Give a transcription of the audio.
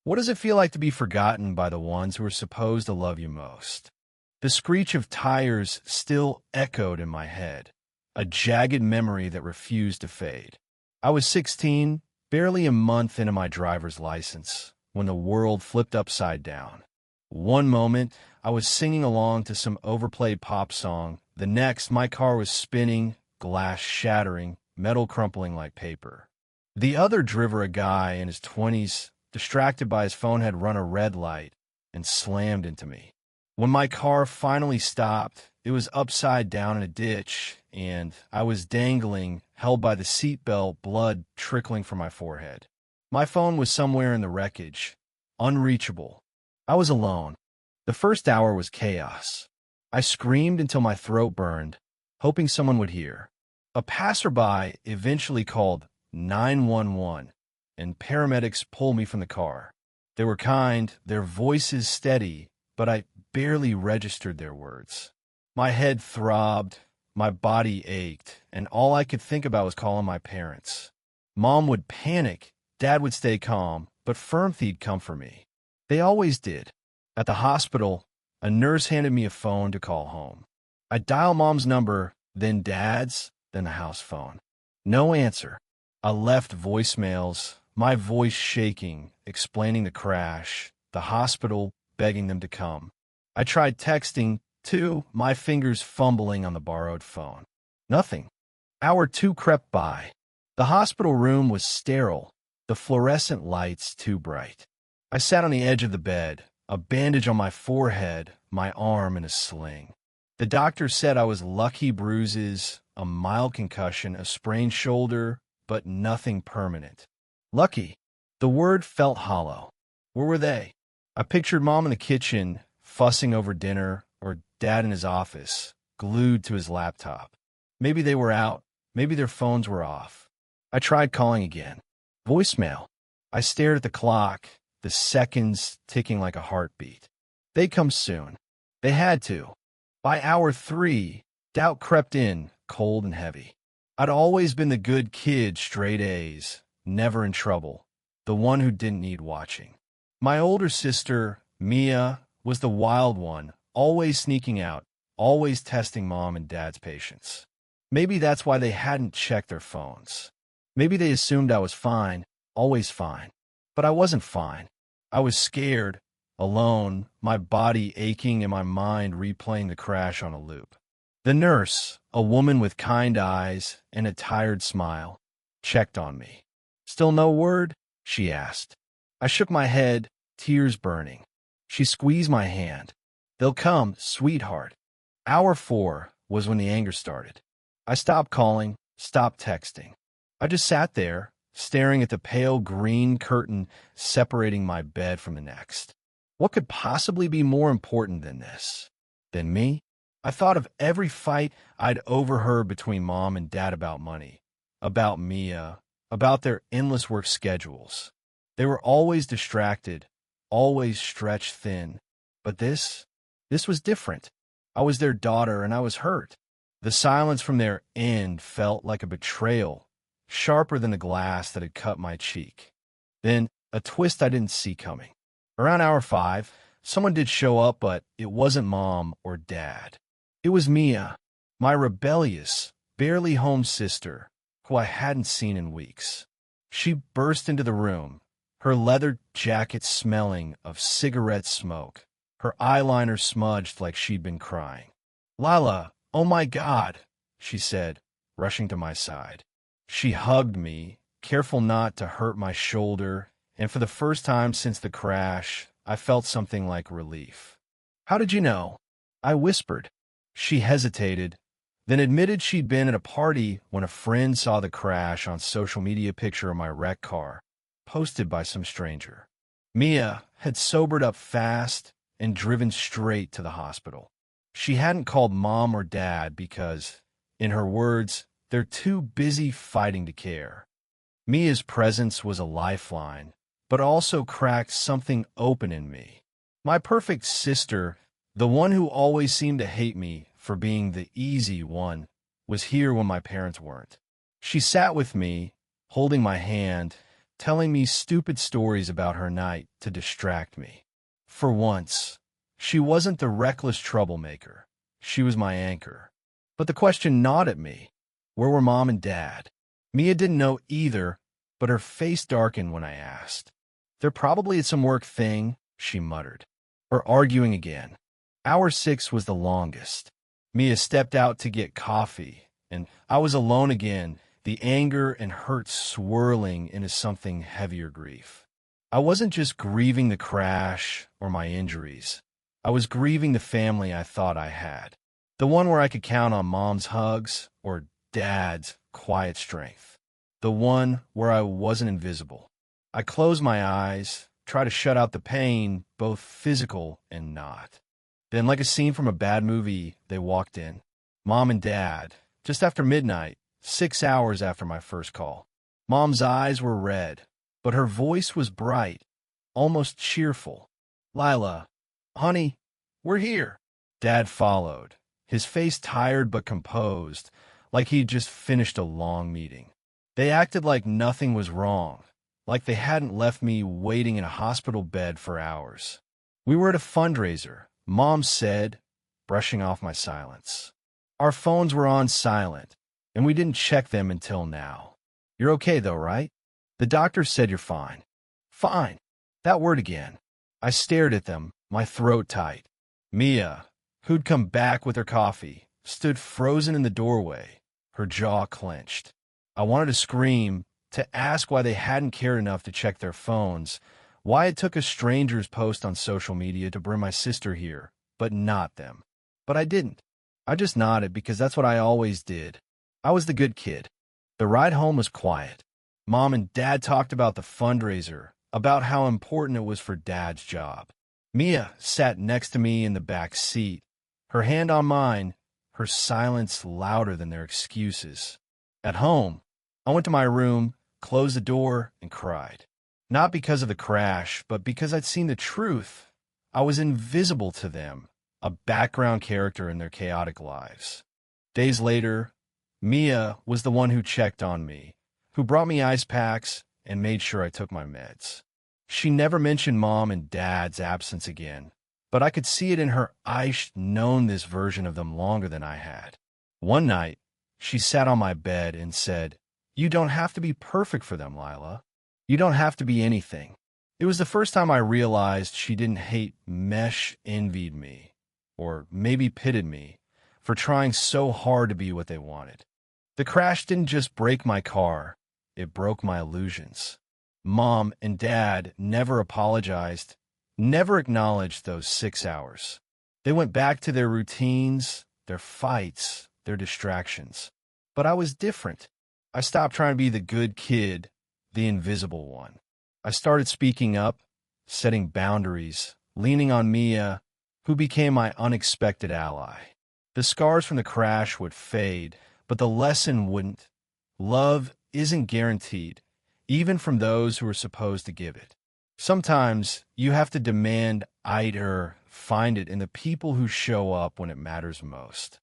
What does it feel like to be forgotten by the ones who are supposed to love you most? The screech of tires still echoed in my head, a jagged memory that refused to fade. I was 16, barely a month into my driver's license, when the world flipped upside down. One moment, I was singing along to some overplayed pop song. The next, my car was spinning, glass shattering, metal crumpling like paper. The other driver, a guy in his 20s, distracted by his phone, had run a red light and slammed into me. When my car finally stopped, it was upside down in a ditch, and I was dangling, held by the seatbelt, blood trickling from my forehead. My phone was somewhere in the wreckage, unreachable. I was alone. The first hour was chaos. I screamed until my throat burned, hoping someone would hear. A passerby eventually called 911, and paramedics pulled me from the car. They were kind, their voices steady, but I barely registered their words. My head throbbed, my body ached, and all I could think about was calling my parents. Mom would panic, Dad would stay calm, but firm he'd come for me. They always did. At the hospital, a nurse handed me a phone to call home. I dialed Mom's number, then Dad's, then the house phone. No answer. I left voicemails, my voice shaking, explaining the crash, the hospital begging them to come. I tried texting, too, my fingers fumbling on the borrowed phone. Nothing. Hour 2 crept by. The hospital room was sterile, the fluorescent lights too bright. I sat on the edge of the bed, a bandage on my forehead, my arm in a sling. The doctor said I was lucky, bruises, a mild concussion, a sprained shoulder, but nothing permanent. Lucky. The word felt hollow. Where were they? I pictured Mom in the kitchen, fussing over dinner, or Dad in his office, glued to his laptop. Maybe they were out. Maybe their phones were off. I tried calling again. Voicemail. I stared at the clock, the seconds ticking like a heartbeat. They'd come soon. They had to. By hour 3, doubt crept in, cold and heavy. I'd always been the good kid, straight A's, never in trouble, the one who didn't need watching. My older sister, Mia, was the wild one, always sneaking out, always testing Mom and Dad's patience. Maybe that's why they hadn't checked their phones. Maybe they assumed I was fine, always fine. But I wasn't fine. I was scared, alone, my body aching and my mind replaying the crash on a loop. The nurse, a woman with kind eyes and a tired smile, checked on me. "Still no word?" she asked. I shook my head, tears burning. She squeezed my hand. "They'll come, sweetheart." Hour 4 was when the anger started. I stopped calling, stopped texting. I just sat there, staring at the pale green curtain separating my bed from the next. What could possibly be more important than this? Than me? I thought of every fight I'd overheard between Mom and Dad about money, about Mia, about their endless work schedules. They were always distracted, always stretched thin. But this was different. I was their daughter and I was hurt. The silence from their end felt like a betrayal, sharper than the glass that had cut my cheek. Then, a twist I didn't see coming. Around hour 5, someone did show up, but it wasn't Mom or Dad. It was Mia, my rebellious, barely home sister, who I hadn't seen in weeks. She burst into the room, her leather jacket smelling of cigarette smoke, her eyeliner smudged like she'd been crying. "Lala, oh my God," she said, rushing to my side. She hugged me, careful not to hurt my shoulder, and for the first time since the crash, I felt something like relief. "How did you know?" I whispered. She hesitated, then admitted she'd been at a party when a friend saw the crash on social media picture of my wrecked car, posted by some stranger. Mia had sobered up fast and driven straight to the hospital. She hadn't called Mom or Dad because, in her words, they're too busy fighting to care. Mia's presence was a lifeline, but also cracked something open in me. My perfect sister, the one who always seemed to hate me for being the easy one, was here when my parents weren't. She sat with me, holding my hand, telling me stupid stories about her night to distract me. For once, she wasn't the reckless troublemaker. She was my anchor. But the question gnawed at me. Where were Mom and Dad? Mia didn't know either, but her face darkened when I asked. They're probably at some work thing, she muttered. Or arguing again. Hour 6 was the longest. Mia stepped out to get coffee, and I was alone again, the anger and hurt swirling into something heavier grief. I wasn't just grieving the crash or my injuries. I was grieving the family I thought I had. The one where I could count on Mom's hugs or Dad's quiet strength. The one where I wasn't invisible. I closed my eyes, tried to shut out the pain, both physical and not. Then, like a scene from a bad movie, they walked in. Mom and Dad, just after midnight, 6 hours after my first call. Mom's eyes were red, but her voice was bright, almost cheerful. Lila, honey, we're here. Dad followed, his face tired but composed, like he'd just finished a long meeting. They acted like nothing was wrong, like they hadn't left me waiting in a hospital bed for hours. We were at a fundraiser, Mom said, brushing off my silence. Our phones were on silent, and we didn't check them until now. You're okay though, right? The doctor said you're fine. Fine. That word again. I stared at them, my throat tight. Mia, who'd come back with her coffee, stood frozen in the doorway, her jaw clenched. I wanted to scream, to ask why they hadn't cared enough to check their phones, why it took a stranger's post on social media to bring my sister here, but not them. But I didn't. I just nodded because that's what I always did. I was the good kid. The ride home was quiet. Mom and Dad talked about the fundraiser, about how important it was for Dad's job. Mia sat next to me in the back seat, her hand on mine, her silence louder than their excuses. At home, I went to my room, closed the door, and cried. Not because of the crash, but because I'd seen the truth. I was invisible to them, a background character in their chaotic lives. Days later, Mia was the one who checked on me, who brought me ice packs and made sure I took my meds. She never mentioned Mom and Dad's absence again, but I could see it in her eyes. She'd known this version of them longer than I had. One night, she sat on my bed and said, "You don't have to be perfect for them, Lila. You don't have to be anything." It was the first time I realized she didn't hate, envied me, or maybe pitted me, for trying so hard to be what they wanted. The crash didn't just break my car, it broke my illusions. Mom and Dad never apologized, never acknowledged those 6 hours. They went back to their routines, their fights, their distractions. But I was different. I stopped trying to be the good kid, the invisible one. I started speaking up, setting boundaries, leaning on Mia, who became my unexpected ally. The scars from the crash would fade, but the lesson wouldn't. Love isn't guaranteed, even from those who are supposed to give it. Sometimes you have to demand find it in the people who show up when it matters most.